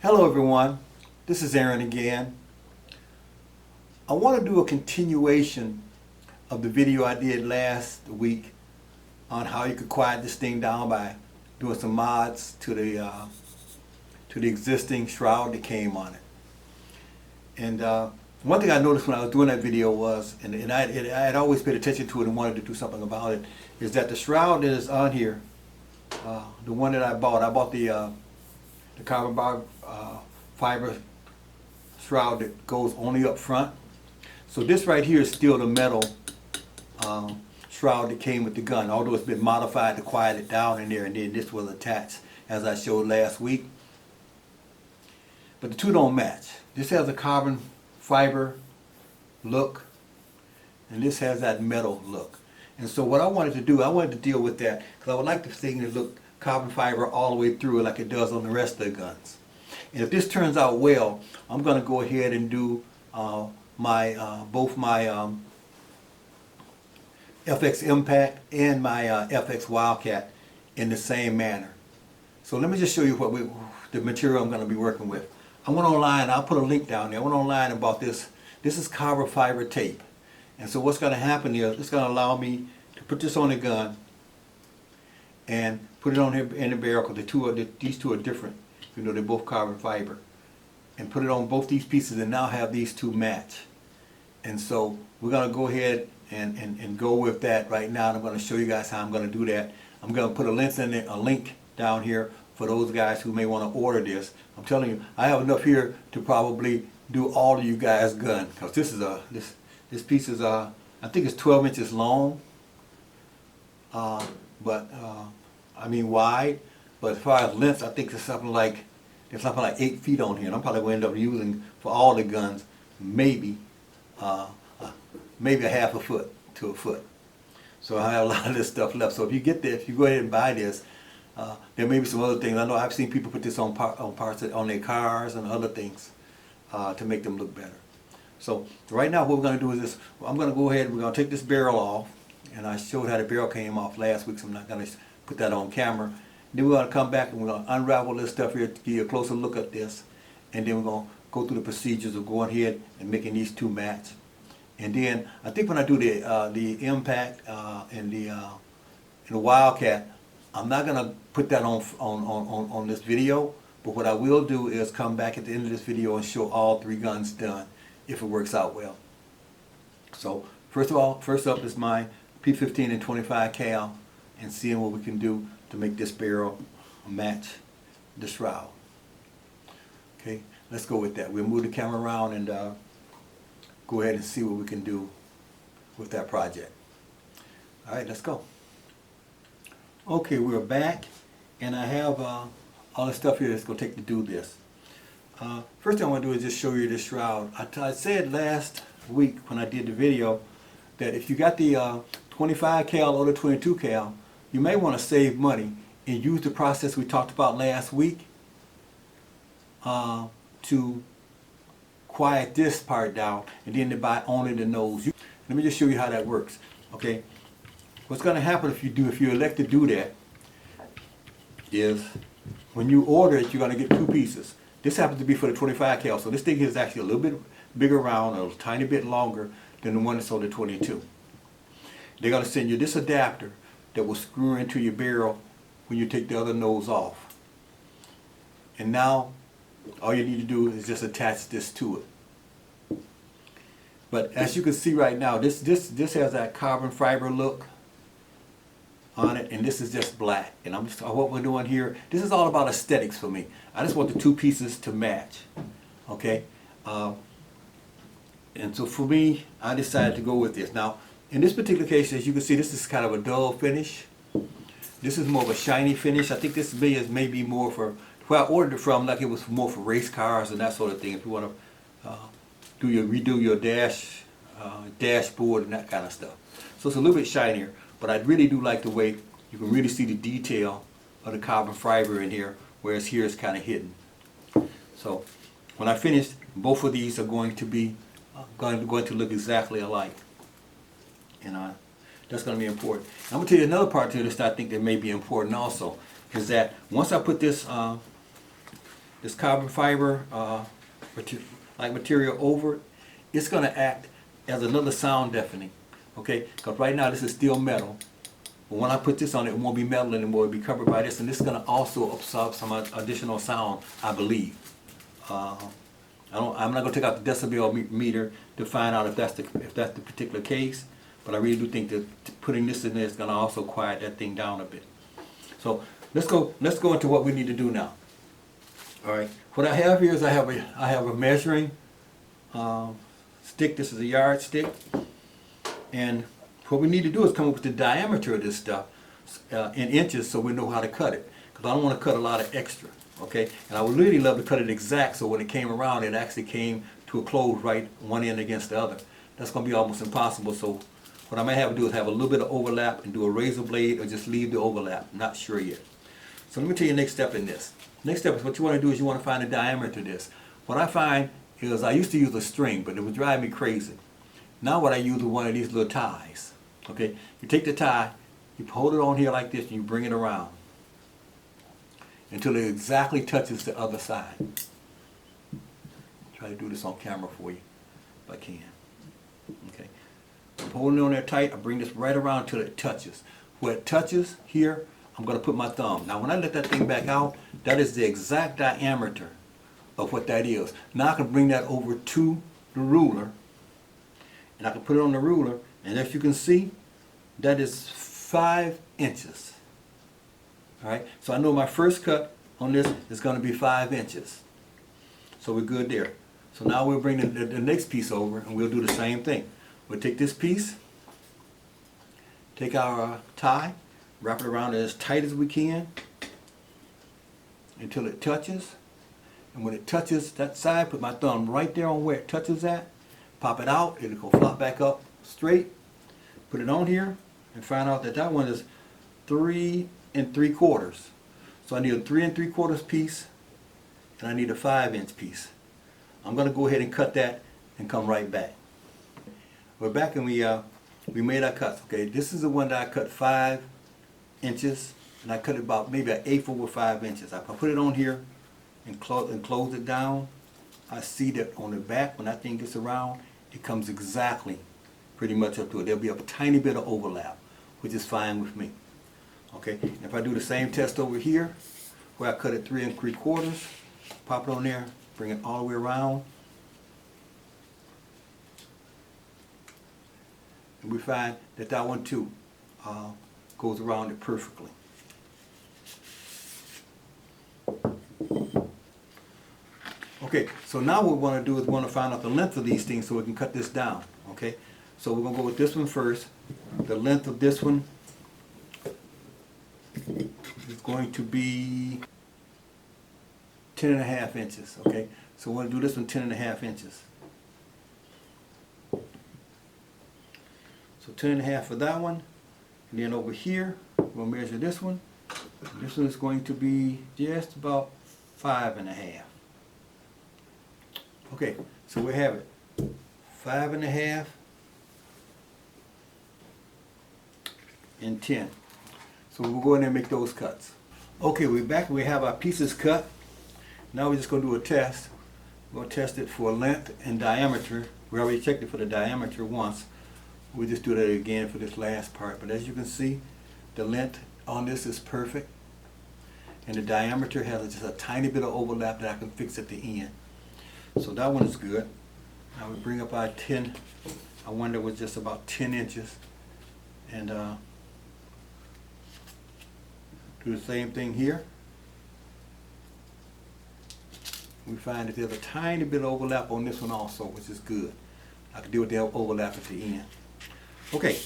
Hello everyone, this is Aaron again. I want to do a continuation of the video I did last week on how you could quiet this thing down by doing some mods to the existing shroud that came on it. And one thing I noticed when I was doing that video was, and I had always paid attention to it and wanted to do something about it, is that the shroud that is on here, the one that I bought the carbon fiber shroud that goes only up front. So this right here is still the metal shroud that came with the gun, although it's been modified to quiet it down in there, and then this was attached as I showed last week. But the two don't match. This has a carbon fiber look, and this has that metal look. And so what I wanted to do, I wanted to deal with that, because I would like the thing to look carbon fiber all the way through like it does on the rest of the guns. And if this turns out well, I'm going to go ahead and do both my FX Impact and my FX Wildcat in the same manner. So let me just show you the material I'm going to be working with. I went online, I'll put a link down there. I went online and bought this. This is carbon fiber tape. And so what's going to happen is it's going to allow me to put this on the gun and put it on here in the barrel, because these two are different, even though they're both carbon fiber. And put it on both these pieces and now have these two match. And so we're going to go ahead and go with that right now. And I'm going to show you guys how I'm going to do that. I'm going to put a link down here for those guys who may want to order this. I'm telling you, I have enough here to probably do all of you guys' gun, because this piece is I think it's 12 inches long, I mean wide, but as far as length, I think there's something like 8 feet on here, and I'm probably going to end up using for all the guns maybe a half a foot to a foot. So I have a lot of this stuff left. So if you get this, if you go ahead and buy this, there may be some other things. I know I've seen people put this on parts on their cars and other things to make them look better. So right now what we're going to do is this. I'm going to go ahead and we're going to take this barrel off, and I showed how the barrel came off last week, so I'm not going to put that on camera. Then we're going to come back and we're going to unravel this stuff here to give you a closer look at this, and then we're going to go through the procedures of going ahead and making these two match. And then I think when I do the impact and the Wildcat, I'm not going to put that on this video, but what I will do is come back at the end of this video and show all three guns done if it works out well. So first up is my P15 and 25 cal, and seeing what we can do to make this barrel match the shroud. Okay, let's go with that. We'll move the camera around and go ahead and see what we can do with that project. All right, let's go. Okay, we're back, and I have all the stuff here that's going to take to do this. First thing I want to do is just show you this shroud. I said last week when I did the video that if you got the 25 cal or the 22 cal, you may want to save money and use the process we talked about last week to quiet this part down, and then to buy only the nose. Let me just show you how that works. Okay, what's going to happen if you elect to do that is when you order it, you're going to get two pieces. This happens to be for the 25 cal, so this thing is actually a little bit bigger round, a tiny bit longer than the one that's on the 22. They're going to send you this adapter that will screw into your barrel when you take the other nose off. And now all you need to do is just attach this to it. But as you can see right now, this has that carbon fiber look on it, and this is just black. And what we're doing here, this is all about aesthetics for me. I just want the two pieces to match. Okay, and so for me, I decided to go with this. Now, in this particular case, as you can see, this is kind of a dull finish. This is more of a shiny finish. I think this is maybe more for where I ordered it from, like it was more for race cars and that sort of thing. If you want to redo your dashboard and that kind of stuff. So it's a little bit shinier, but I really do like the way you can really see the detail of the carbon fiber in here, whereas here it's kind of hidden. So when I finish, both of these are going to be going to look exactly alike, and that's going to be important. I'm going to tell you another part to this that I think that may be important also, is that once I put this this carbon fiber material over it, it's going to act as another sound deafening. Okay, because right now this is still metal. But when I put this on it, it won't be metal anymore. It'll be covered by this, and this is going to also absorb some additional sound, I believe. I'm not going to take out the decibel meter to find out if that's the particular case, but I really do think that putting this in there is going to also quiet that thing down a bit. So let's go into what we need to do now. All right. What I have here is I have a measuring stick. This is a yardstick, and what we need to do is come up with the diameter of this stuff in inches, so we know how to cut it. Because I don't want to cut a lot of extra. Okay, and I would really love to cut it exact, so when it came around, it actually came to a close right one end against the other. That's going to be almost impossible. So what I might have to do is have a little bit of overlap and do a razor blade, or just leave the overlap. I'm not sure yet. So let me tell you the next step in this. Next step is what you want to do is you want to find the diameter of this. What I find is I used to use a string, but it would drive me crazy. Now what I use is one of these little ties. Okay, you take the tie, you hold it on here like this, and you bring it around until it exactly touches the other side. Try to do this on camera for you, if I can. Okay, I'm holding it on there tight. I bring this right around until it touches. Where it touches here, I'm going to put my thumb. Now when I let that thing back out, that is the exact diameter of what that is. Now I can bring that over to the ruler, and I can put it on the ruler, and as you can see, that is 5 inches. All right, so I know my first cut on this is going to be 5 inches. So we're good there. So now we'll bring the next piece over, and we'll do the same thing. We'll take this piece, take our tie, wrap it around as tight as we can until it touches. And when it touches that side, put my thumb right there on where it touches at, pop it out, it'll go flop back up straight, put it on here, and find out that that one is 3 3/4. So I need a 3 3/4 piece, and I need a 5-inch piece. I'm going to go ahead and cut that and come right back. We're back, and we made our cuts. Okay, this is the one that I cut 5 inches, and I cut it about maybe 1/8 over 5 inches. I put it on here and close it down. I see that on the back, when that thing gets around, it comes exactly pretty much up to it. There'll be a tiny bit of overlap, which is fine with me. Okay, and if I do the same test over here, where I cut it 3 3/4, pop it on there, bring it all the way around, and we find that that one too goes around it perfectly. Okay, so now what we want to do is we want to find out the length of these things so we can cut this down. Okay, so we're going to go with this one first. The length of this one is going to be 10 1/2 inches. Okay, so we're going to do this one 10 1/2 inches. So 10 1/2 for that one, and then over here we'll measure this one. This one is going to be just about 5 1/2. Okay, so we have it 5 1/2 and 10. So we'll go in there and make those cuts. Okay, we're back. We have our pieces cut. Now we're just going to do a test. We're going to test it for length and diameter. We already checked it for the diameter once. We'll just do that again for this last part. But as you can see, the length on this is perfect. And the diameter has just a tiny bit of overlap that I can fix at the end. So that one is good. Now we bring up our 10. I wonder it was just about 10 inches. And do the same thing here. We find that there's a tiny bit of overlap on this one also, which is good. I can deal with the overlap at the end. Okay,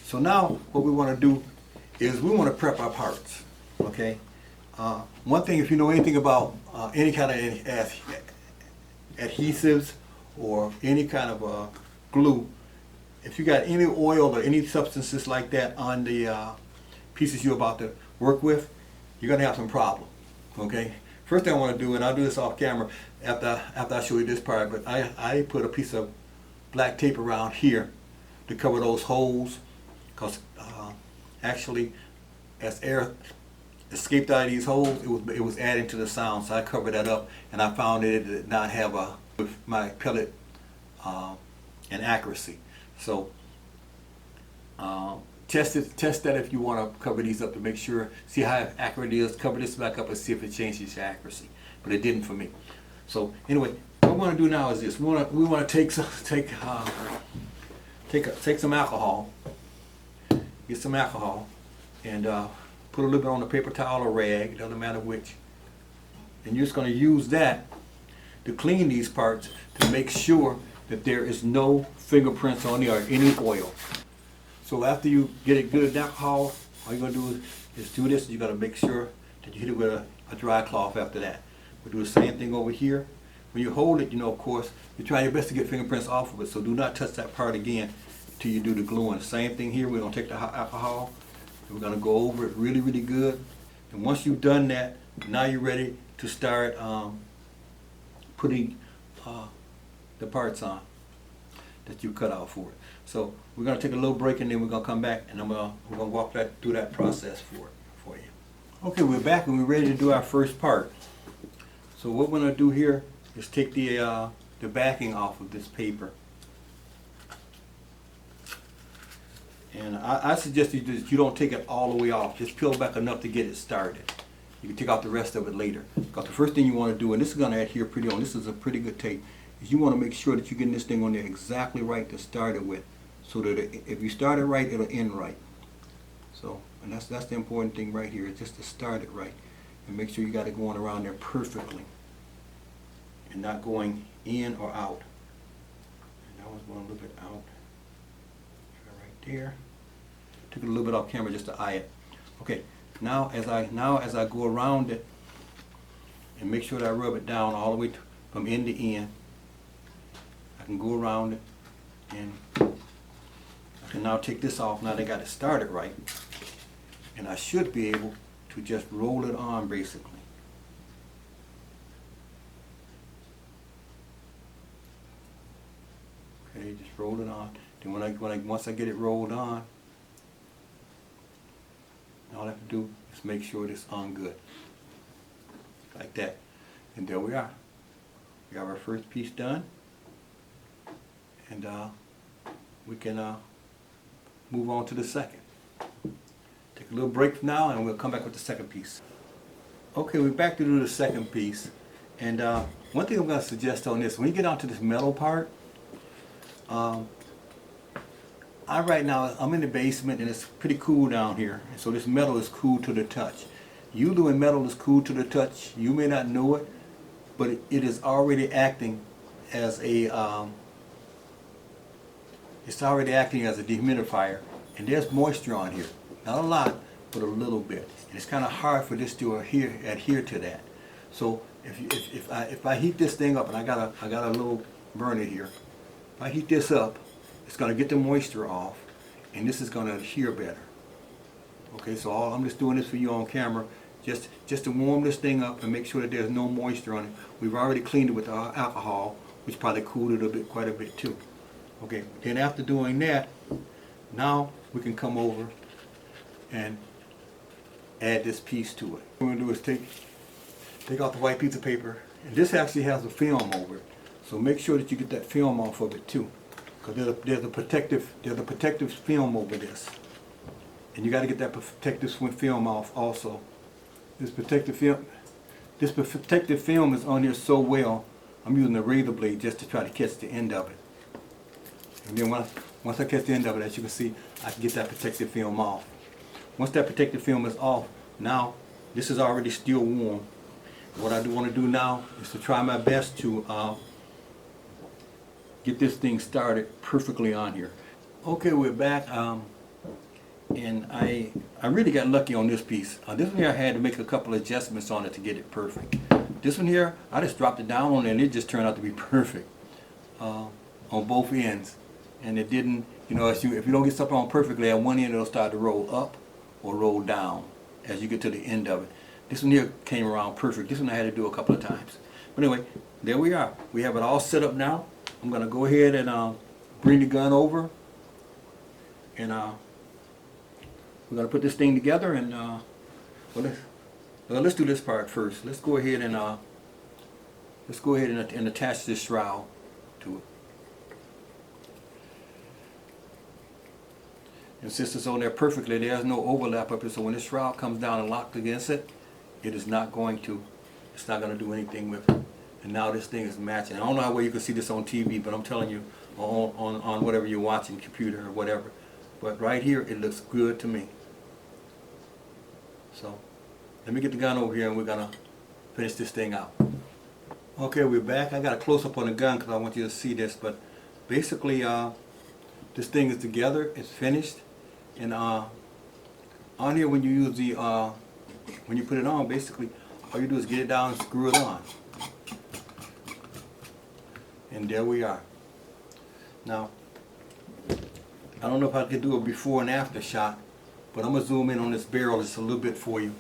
so now what we want to do is we want to prep our parts. Okay, one thing, if you know anything about any kind of adhesives or any kind of glue, if you got any oil or any substances like that on the pieces you're about to work with, you're going to have some problem. Okay, first thing I want to do, and I'll do this off camera after I show you this part, but I put a piece of black tape around here to cover those holes, because actually as air escaped out of these holes, it was adding to the sound, so I covered that up, and I found that it did not have a with my pellet and accuracy. So test that if you want to cover these up to make sure, see how accurate it is. Cover this back up and see if it changes your accuracy. But it didn't for me. So anyway, what we want to do now is this: we want to take some alcohol, get some alcohol, and put a little bit on a paper towel or rag, doesn't matter which. And you're just going to use that to clean these parts to make sure that there is no fingerprints on there or any oil. So after you get it good with alcohol, all you're going to do is do this. You're going to make sure that you hit it with a dry cloth after that. We'll do the same thing over here. When you hold it, of course, you try your best to get fingerprints off of it, so do not touch that part again until you do the gluing. Same thing here. We're going to take the alcohol and we're going to go over it really, really good. And once you've done that, now you're ready to start putting the parts on that you cut out for it. So we're going to take a little break and then we're going to come back and we're going to walk through that process for you. Okay, we're back and we're ready to do our first part. So what we're going to do here is take the backing off of this paper. And I suggest you don't take it all the way off. Just peel back enough to get it started. You can take out the rest of it later. Because the first thing you want to do, and this is going to adhere pretty on, this is a pretty good tape, is you want to make sure that you're getting this thing on there exactly right to start it with. So that if you start it right, it'll end right. So, and that's the important thing right here, is just to start it right. And make sure you got it going around there perfectly. And not going in or out. And that one's going a little bit out. Right there. Took it a little bit off camera just to eye it. Okay, now as I go around it and make sure that I rub it down all the way from end to end, I can go around it and I can now take this off. Now they got it started right, and I should be able to just roll it on basically. Okay, just roll it on. Then once I get it rolled on, all I have to do is make sure it's on good, like that. And there we are. We have our first piece done, and we can move on to the second. Take a little break now, and we'll come back with the second piece. Okay, we're back to do the second piece, and one thing I'm going to suggest on this: when you get onto this metal part, right now I'm in the basement and it's pretty cool down here, and so this metal is cool to the touch. Usually when metal is cool to the touch, you may not know it, but it is already acting as a dehumidifier, and there's moisture on here. Not a lot, but a little bit. And it's kind of hard for this to adhere to that. So if I heat this thing up, and I got a little burner here. If I heat this up, it's going to get the moisture off, and this is going to adhere better. Okay, so I'm just doing this for you on camera, just to warm this thing up and make sure that there's no moisture on it. We've already cleaned it with alcohol, which probably cooled it quite a bit too. Okay, then after doing that, now we can come over and add this piece to it. What we're going to do is take out the white piece of paper, and this actually has a film over it. So make sure that you get that film off of it too, because there's a protective film over this, and you got to get that protective film off also. This protective film is on here so well. I'm using a razor blade just to try to catch the end of it. And then once I catch the end of it, as you can see, I can get that protective film off. Once that protective film is off, now this is already still warm. What I do want to do now is to try my best to get this thing started perfectly on here. Okay, we're back, and I really got lucky on this piece. This one here I had to make a couple of adjustments on it to get it perfect. This one here, I just dropped it down on it and it just turned out to be perfect on both ends. And it didn't, if you don't get something on perfectly, at one end it'll start to roll up or roll down as you get to the end of it. This one here came around perfect. This one I had to do a couple of times. But anyway, there we are. We have it all set up now. I'm going to go ahead and bring the gun over, and we're going to put this thing together, and let's do this part first. Let's go ahead and attach this shroud to it. And since it's on there perfectly, there's no overlap up here. So when this shroud comes down and locked against it, it's not going to do anything with it. And now this thing is matching. I don't know how well you can see this on TV, but I'm telling you, on whatever you're watching, computer or whatever. But right here, it looks good to me. So let me get the gun over here and we're gonna finish this thing out. Okay, we're back. I got a close up on the gun because I want you to see this. But basically, this thing is together. It's finished. And on here, when you use the when you put it on, basically all you do is get it down and screw it on. And there we are. Now, I don't know if I could do a before and after shot, but I'm gonna zoom in on this barrel just a little bit for you.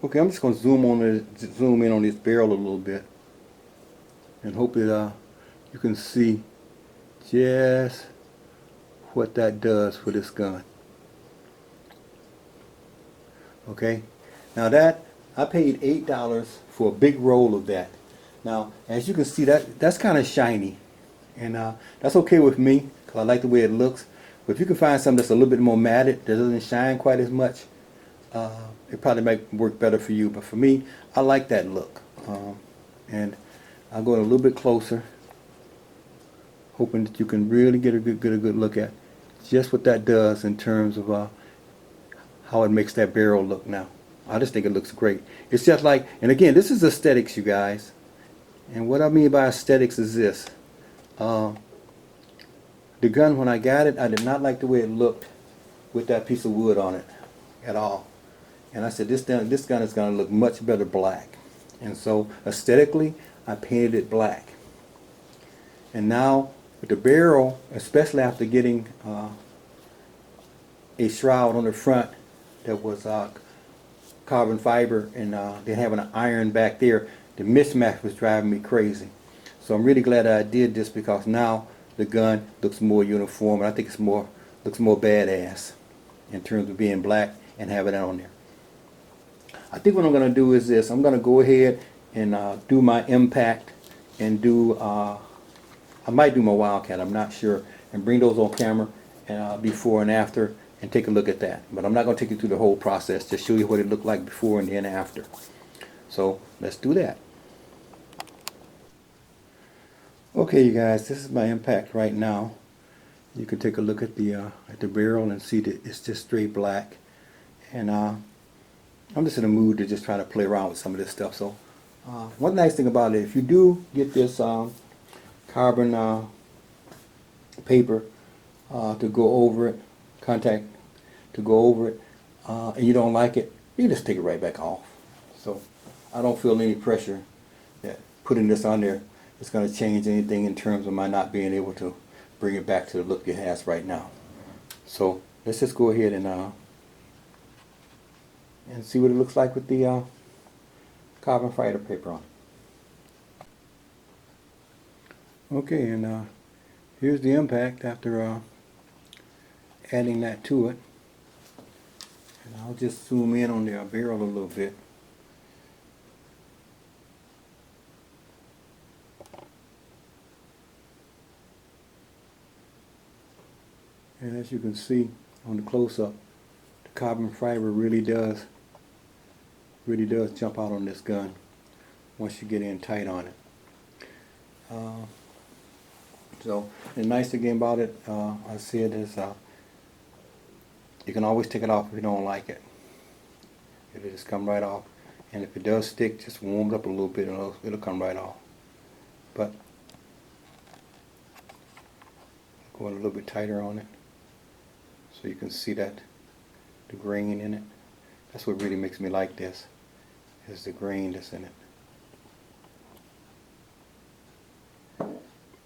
Okay, I'm just gonna zoom in on this barrel a little bit, and hope that you can see just what that does for this gun. Okay, now that I paid $8 for a big roll of that. Now, as you can see, that's kind of shiny, and that's okay with me because I like the way it looks. But if you can find something that's a little bit more matted, that doesn't shine quite as much, it probably might work better for you. But for me, I like that look, and I'll go a little bit closer, hoping that you can really get a good look at just what that does in terms of how it makes that barrel look now. I just think it looks great. It's just like, and again, this is aesthetics, you guys. And what I mean by aesthetics is this. The gun, when I got it, I did not like the way it looked with that piece of wood on it at all. And I said, this gun is going to look much better black. And so, aesthetically, I painted it black. And now, with the barrel, especially after getting a shroud on the front that was carbon fiber and then having an iron back there, the mismatch was driving me crazy. So I'm really glad that I did this because now the gun looks more uniform, and I think looks more badass in terms of being black and having that on there. I think what I'm going to do is this. I'm going to go ahead and do my impact and do I might do my Wildcat, I'm not sure, and bring those on camera and before and after and take a look at that. But I'm not going to take you through the whole process, just show you what it looked like before and then after. So let's do that. Okay, you guys, this is my impact right now. You can take a look at the barrel and see that it's just straight black. And I'm just in a mood to just try to play around with some of this stuff. So one nice thing about it, if you do get this carbon paper to go over it, contact to go over it, and you don't like it, you just take it right back off. So I don't feel any pressure that putting this on there is going to change anything in terms of my not being able to bring it back to the look it has right now. So let's just go ahead and see what it looks like with the carbon fiber paper on. Okay, and here's the impact after adding that to it. And I'll just zoom in on the barrel a little bit. And as you can see on the close-up, the carbon fiber really does jump out on this gun once you get in tight on it. So the nice thing about it, I see it is you can always take it off if you don't like it. It'll just come right off. And if it does stick, just warm it up a little bit and it'll come right off. But going a little bit tighter on it so you can see that the grain in it. That's what really makes me like this, is the grain that's in it.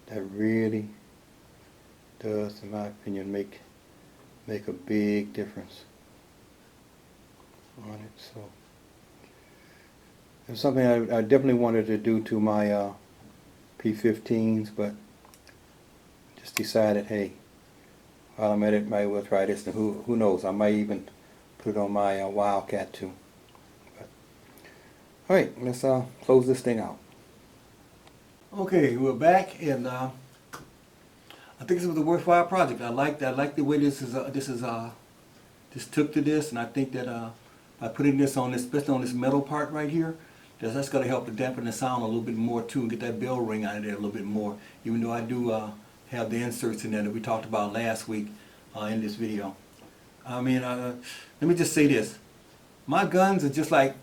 That really does, in my opinion, make a big difference on it. So it's something I definitely wanted to do to my P15s, but just decided, hey, while I'm at it, might as well try this. And who knows? I might even put it on my Wildcat too. But All right, let's close this thing out. Okay, we're back, and I think this was a worthwhile project. I like the way this took to this, and I think that by putting this on this, especially on this metal part right here, that's going to help to dampen the sound a little bit more too, and get that bell ring out of there a little bit more. Even though I do have the inserts in there that we talked about last week in this video. I mean, let me just say this: my guns are just like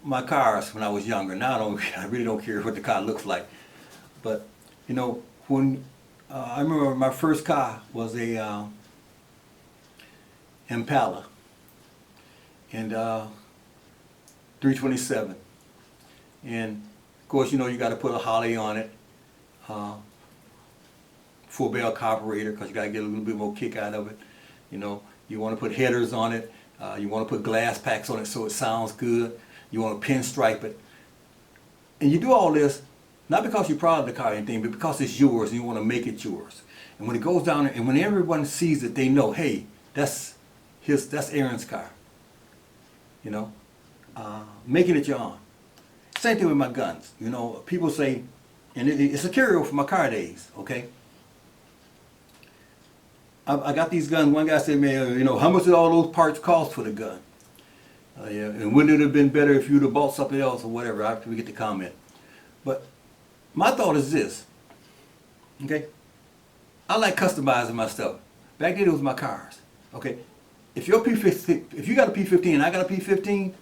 my cars when I was younger. Now I really don't care what the car looks like. But you know, when I remember my first car was a Impala, and 327, and of course, you know, you got to put a Holly on it, 4-barrel carburetor, because you got to get a little bit more kick out of it. You know, you want to put headers on it, you want to put glass packs on it so it sounds good. You want to pinstripe it, and you do all this not because you're proud of the car or anything, but because it's yours and you want to make it yours. And when it goes down there, and when everyone sees it, they know, hey, that's Aaron's car. You know, making it your own. Same thing with my guns. You know, people say, and it's a carryover from my car days. Okay. I got these guns. One guy said, man, you know, how much did all those parts cost for the gun? Yeah, and wouldn't it have been better if you'd have bought something else or whatever? After we get the comment. But my thought is this. Okay. I like customizing my stuff. Back then it was my cars. Okay. If your P15, if you got a P15 and I got a P15,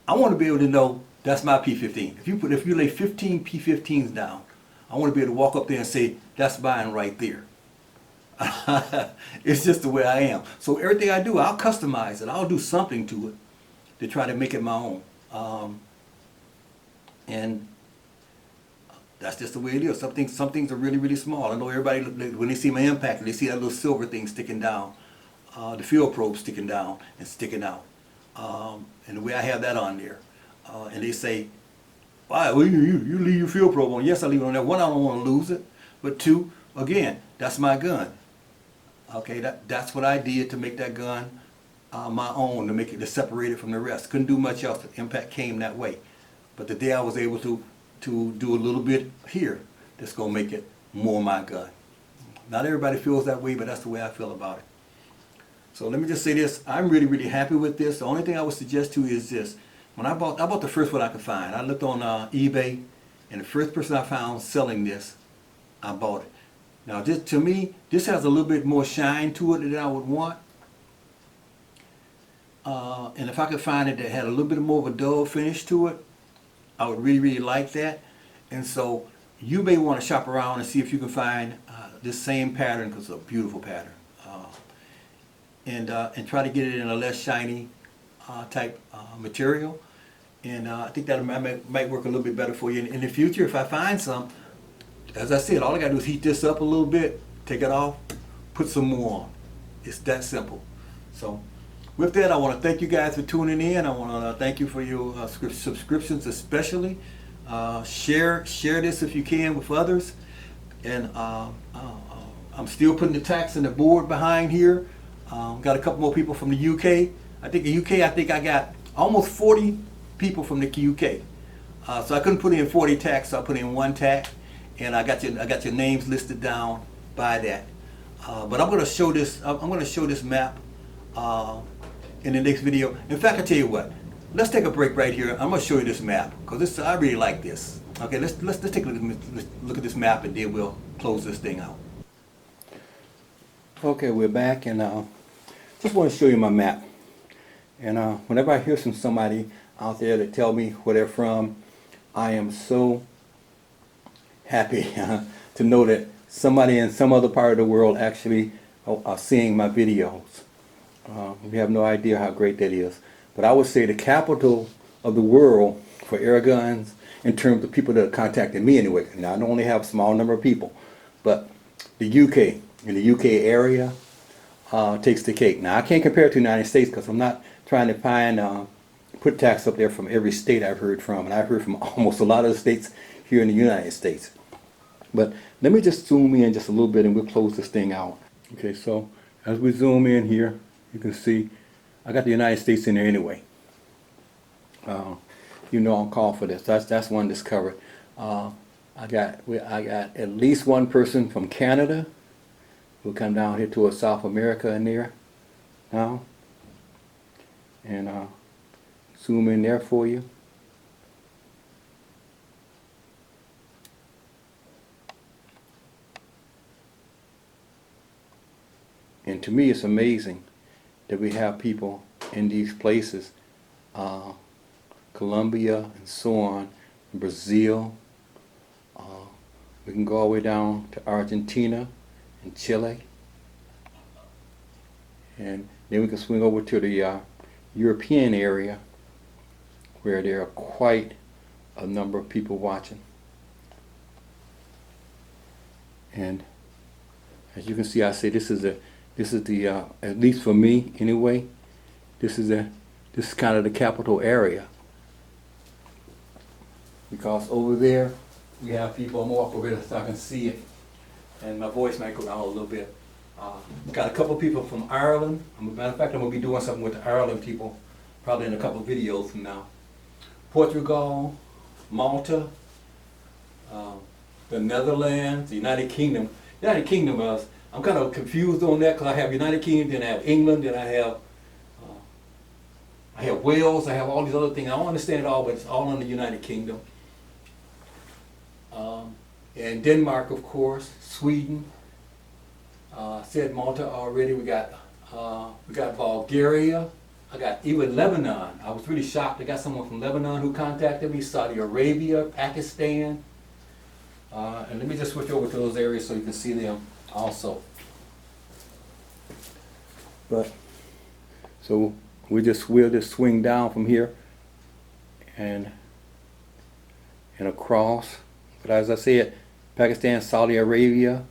I want to be able to know that's my P15. If you lay 15 P15s down, I want to be able to walk up there and say that's mine right there. It's just the way I am. So everything I do, I'll customize it. I'll do something to it to try to make it my own. And that's just the way it is. Some things are really, really small. I know everybody, when they see my impact, they see that little silver thing sticking down, the field probe sticking down and sticking out. And the way I have that on there. And they say, why, well, you leave your field probe on. Yes, I leave it on there. One, I don't want to lose it. But two, again, that's my gun. Okay, that's what I did to make that gun my own, to separate it from the rest. Couldn't do much else. The impact came that way. But the day I was able to do a little bit here, that's going to make it more my gun. Not everybody feels that way, but that's the way I feel about it. So let me just say this. I'm really, really happy with this. The only thing I would suggest to you is this. When I bought the first one I could find. I looked on eBay, and the first person I found selling this, I bought it. Now, to me, this has a little bit more shine to it than I would want. And if I could find it that had a little bit more of a dull finish to it, I would really, really like that. And so you may want to shop around and see if you can find this same pattern, because it's a beautiful pattern. And try to get it in a less shiny type material. And I think that might work a little bit better for you. In the future, if I find some, as I said, all I got to do is heat this up a little bit, take it off, put some more on. It's that simple. So with that, I want to thank you guys for tuning in. I want to thank you for your subscriptions especially. Share this if you can with others. And I'm still putting the tax and the board behind here. Got a couple more people from the UK. I think I got almost 40 people from the UK. So I couldn't put in 40 tax, so I put in one tax. And I got your names listed down by that. But I'm going to show this. I'm going to show this map in the next video. In fact, I tell you what. Let's take a break right here. I'm going to show you this map because I really like this. Okay, let's take a look at this map, and then we'll close this thing out. Okay, we're back, and just want to show you my map. And whenever I hear from somebody out there that tell me where they're from, I am so happy to know that somebody in some other part of the world actually are seeing my videos. We have no idea how great that is. But I would say the capital of the world for air guns, in terms of people that are contacting me anyway. Now, I only have a small number of people, but the UK, in the UK area, takes the cake. Now, I can't compare it to the United States because I'm not trying to find, put tax up there from every state I've heard from. And I've heard from almost a lot of the states here in the United States. But let me just zoom in just a little bit and we'll close this thing out. Okay, so as we zoom in here, you can see I got the United States in there anyway. you know on call for this. That's one that's covered. I got at least one person from Canada who'll come down here to South America in there now, and zoom in there for you. And to me, it's amazing that we have people in these places, Colombia and so on, Brazil. We can go all the way down to Argentina and Chile. And then we can swing over to the European area where there are quite a number of people watching. And as you can see, I say this is the at least for me anyway, this is kind of the capital area, because over there we have people. I'm gonna walk over there so I can see it, and my voice might go down a little bit. Got a couple of people from Ireland. Matter of fact, I'm gonna be doing something with the Ireland people probably in a couple of videos from now. Portugal, Malta, the Netherlands, the United Kingdom. United Kingdom, I'm kind of confused on that because I have United Kingdom, then I have England, then I have Wales, I have all these other things. I don't understand it all, but it's all in the United Kingdom. And Denmark, of course, Sweden. Said Malta already. We got Bulgaria. I got even Lebanon. I was really shocked. I got someone from Lebanon who contacted me. Saudi Arabia, Pakistan. And let me just switch over to those areas so you can see them also. But so we'll just swing down from here and across. But as I said, Pakistan, Saudi Arabia,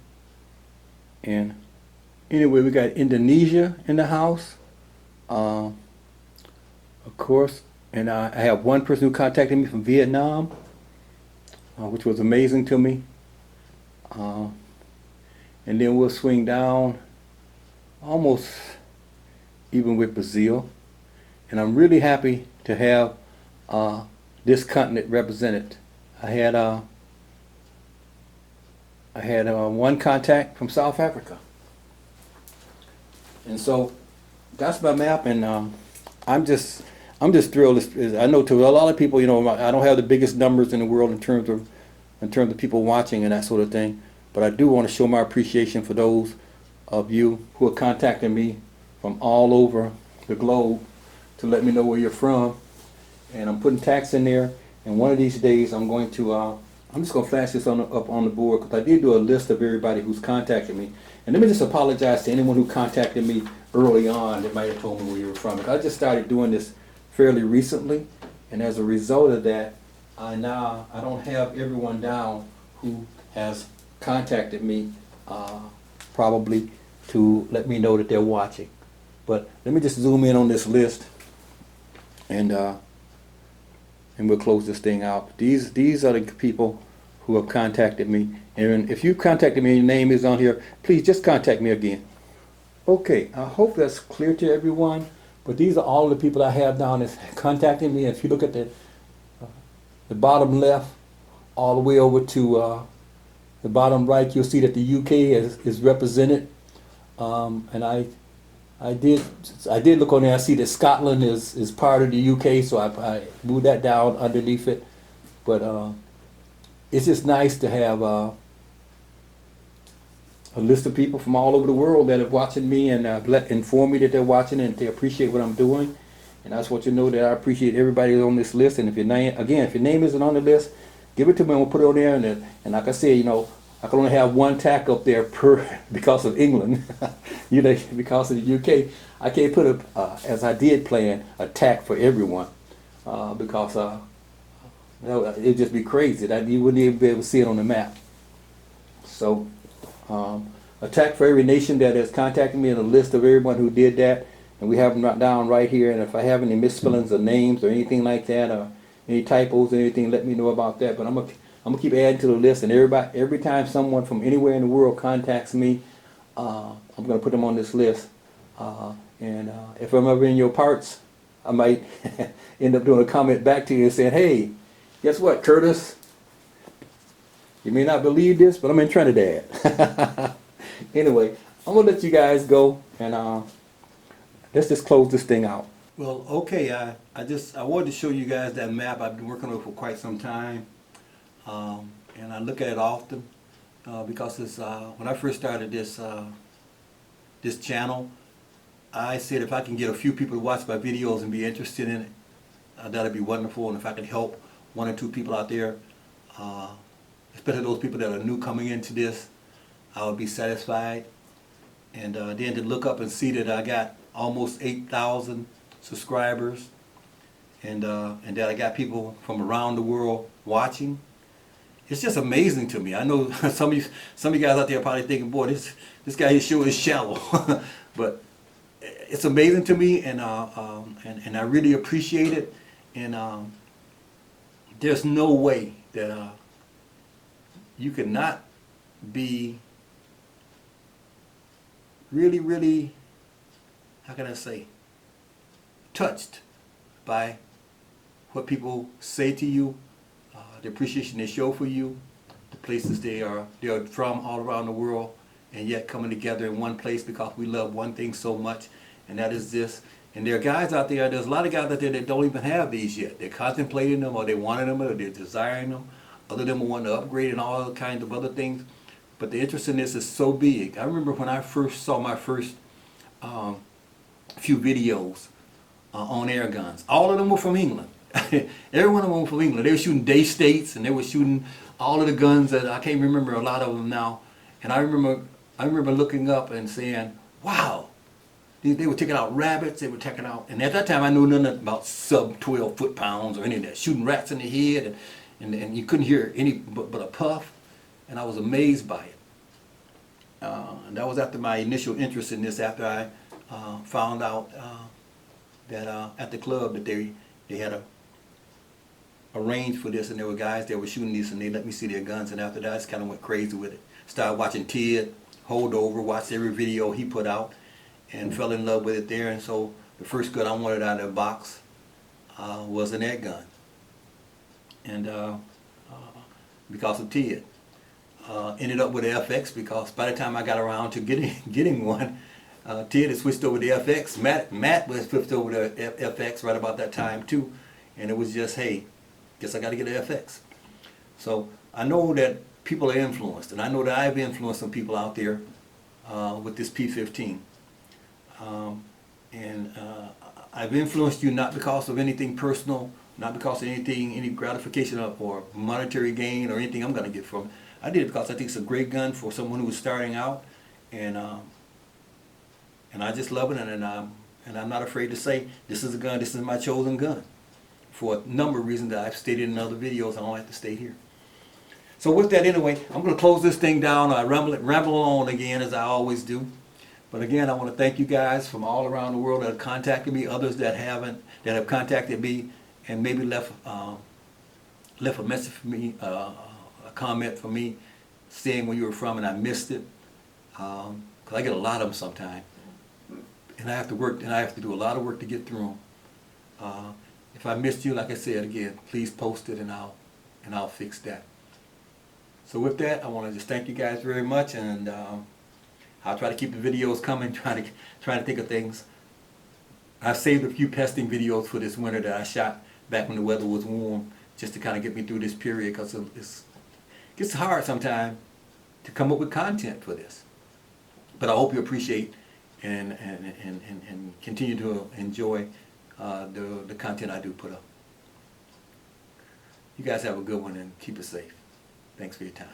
and anyway, we got Indonesia in the house, of course. And I have one person who contacted me from Vietnam, which was amazing to me. And then we'll swing down almost even with Brazil. And I'm really happy to have this continent represented. I had one contact from South Africa. And so that's my map, and I'm just thrilled. I know to a lot of people, I don't have the biggest numbers in the world in terms of people watching and that sort of thing, but I do want to show my appreciation for those of you who are contacting me from all over the globe to let me know where you're from. And I'm putting tags in there, and one of these days I'm going to I'm just going to flash this up on the board, because I did do a list of everybody who's contacted me. And let me just apologize to anyone who contacted me early on that might have told me where you were from. Because I just started doing this fairly recently, and as a result of that, I don't have everyone down who has contacted me probably to let me know that they're watching. But let me just zoom in on this list, and we'll close this thing out. These are the people who have contacted me. And if you contacted me and your name is on here, please just contact me again. Okay, I hope that's clear to everyone. But these are all the people I have down that's contacting me. If you look at the bottom left, all the way over to the bottom right, you'll see that the UK is represented. And I did look on there. I see that Scotland is part of the UK, so I moved that down underneath it. But it's just nice to have a list of people from all over the world that are watching me and inform me that they're watching and they appreciate what I'm doing. And I just want you to know that I appreciate everybody on this list. And if your name isn't on the list, give it to me and we'll put it on there. And like I said, I can only have one tag up there because of England, because of the UK. I can't put as I did plan, a tag for everyone, because it'd just be crazy. You wouldn't even be able to see it on the map. So, a tag for every nation that has contacted me, and a list of everyone who did that, and we have them down right here. And if I have any misspellings of names or anything like that, or any typos or anything, let me know about that. But I'm gonna keep adding to the list, and every time someone from anywhere in the world contacts me, I'm gonna put them on this list. And if I'm ever in your parts, I might end up doing a comment back to you and saying, hey, guess what, Curtis? You may not believe this, but I'm in Trinidad. Anyway, I'm gonna let you guys go, and let's just close this thing out. Well, okay, I wanted to show you guys that map. I've been working on it for quite some time, and I look at it often because it's when I first started this channel, I said if I can get a few people to watch my videos and be interested in it, that'd be wonderful. And if I could help one or two people out there, especially those people that are new coming into this, I would be satisfied. And then to look up and see that I got almost 8,000 subscribers, and that I got people from around the world watching. It's just amazing to me. I know some of you guys out there are probably thinking, boy, this guy here sure is shallow. But it's amazing to me, and I really appreciate it. And there's no way that you could not be really, really, how can I say, touched by what people say to you, the appreciation they show for you, the places they are from all around the world, and yet coming together in one place because we love one thing so much, and that is this. And there are guys out there, there's a lot of guys out there that don't even have these yet. They're contemplating them, or they wanted them, or they're desiring them. Other than them wanting to upgrade and all kinds of other things. But the interest in this is so big. I remember when I first saw my first few videos on air guns. All of them were from England. Every one of them were from England. They were shooting day states, and they were shooting all of the guns that I can't remember a lot of them now. And I remember looking up and saying, wow, they were taking out rabbits, they were taking out, and at that time I knew nothing about sub 12 foot-pounds or any of that, shooting rats in the head, and you couldn't hear any but a puff, and I was amazed by it. And that was after my initial interest in this, after I found out that at the club that they had a range for this, and there were guys that were shooting these, and they let me see their guns, and after that I just kind of went crazy with it. Started watching Ted Holdover, watched every video he put out, and fell in love with it there. And so the first gun I wanted out of the box was an air gun, and because of Ted. Ended up with the FX because by the time I got around to getting one, Ted had switched over to FX. Matt was switched over to FX right about that time too, and it was just, hey, guess I got to get an FX. So I know that people are influenced, and I know that I've influenced some people out there with this P15. I've influenced you not because of anything personal, not because of any gratification or monetary gain or anything I'm going to get from it. I did it because I think it's a great gun for someone who is starting out, and I just love it, and I'm not afraid to say this is a gun, this is my chosen gun, for a number of reasons that I've stated in other videos. I don't have to state here. So with that, anyway, I'm going to close this thing down. I ramble on again as I always do. But again, I want to thank you guys from all around the world that have contacted me, others that haven't, that have contacted me and maybe left a message for me, a comment for me, saying where you were from and I missed it. Because I get a lot of them sometimes. And I have to work, and I have to do a lot of work to get through them. If I missed you, like I said again, please post it and I'll fix that. So with that, I want to just thank you guys very much, and I'll try to keep the videos coming, trying to think of things. I've saved a few pesting videos for this winter that I shot back when the weather was warm, just to kind of get me through this period, because it gets hard sometimes to come up with content for this. But I hope you appreciate and continue to enjoy the content I do put up. You guys have a good one and keep it safe. Thanks for your time.